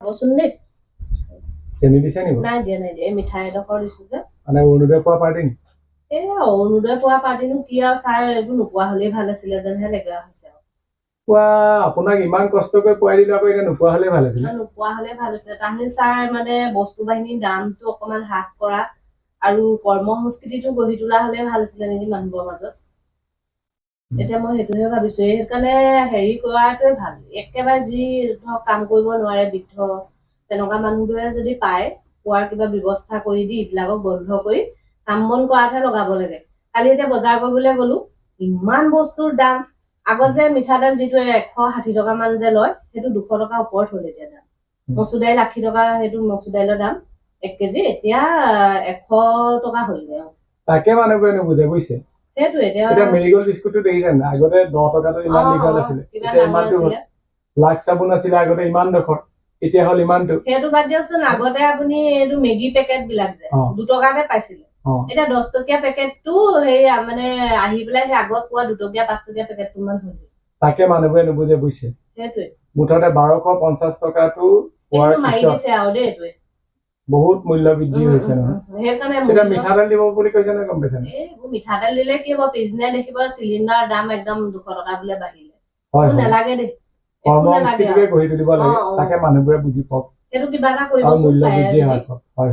বচোন দেই চেনি দিছে নি নাই দিয়া এই মিঠাই এডোখৰ দিছো যে মানে অৰুণোদয় পোৱা পাৰ্টি নি অৰুণোদয় পোৱা পাৰ্টিনো কি আৰু ছাৰ এইবোৰ নোপোৱা হলেই ভাল আছিলে যেনহে লগা হৈছে পোৱা আপোনাক ইমান কষ্ট কৰি পোৱাই দিলে আকৌ এতিয়া নোপোৱা হলেই ভাল আছিলে নোপোৱা হলে ভাল আছিলে তাহলে ছাৰ মানে বস্তু বাহিনীৰ দামটো অকমান হ্ৰাস কৰা আৰু কৰ্ম সংস্কৃতিটো গঢ়ি তোলা হলে ভাল আছিলে নেকি মানুহৰ মাজত এতিয়া মই সেইটোহে ভাবিছো সেইকাৰণে হেৰি কৰাটোৱে ভাল একেবাৰে যি ধৰক কাম কৰিব নোৱাৰে বৃদ্ধ তেনেকুৱা মানুহবোৰে যদি পায় পোৱাৰ কিবা ব্যৱস্থা কৰি দি এইবিলাকক বন্ধ কৰি কাম বন কৰাতহে লগাব লাগে কালি এতিয়া বজাৰ কৰিবলৈ গলো ইমান বস্তুৰ দাম আগত যে মিঠাতেল যিটো 160 টকা মান যে লয় সেইটো 200 টকা ওপৰত হ'ল এতিয়া দাম মচুৰ দাইল 80 টকা সেইটো মচুৰ দাইলৰ দাম 1 কেজি এতিয়া 100 টকা হ'লগে তাকে মানুহবোৰে নুবুজে বুজিছে সেইটো এতিয়া মেৰিগোল্ড বিস্কুটটো দেখিছেন আগতে 10 টকাটো ইমান দীঘল আছিলে এতিয়া ইমানটো হ'ল লাক্স চাবোন আছিলে আগতে ইমান ডখৰ এতিয়া হ'ল ইমানটো সেইটো বাদ দিয়কচোন আগতে আপুনি এইটো মেগি পেকেট বিলাক যে 2 টকাতে পাইছিলে এটা 10 টকীয়া পেকেটটো হেই মানে আহি পেলাই সেই আগত পোৱা 2 টকীয়া 5 টকীয়া পেকেটটো মান হ'ল তাকে মানুহবোৰে নুবুজে বুজিছে সেইটোৱে মুঠতে 1250 টকাটো পোৱাৰ পিছত বহুত মূল্য বৃদ্ধি হৈছে নহয় সেইকাৰণে এটা মিঠাতেল দিব বুলি কৈছে নে গম পাইছে এই মিঠাতেল দিলে কি হ'ব পিছদিনা দেখিব চিলিণ্ডাৰ দাম একদম 200 টকা বোলে বাঢ়িলে হয় নালাগে দেই কৰ্মসংস্কৃতিকে গঢ়ি তুলিব লাগে তাকে মানুহবোৰে বুজি পাওক সেইটো কিবা এটা কৰিব মূল্য বৃদ্ধি হয়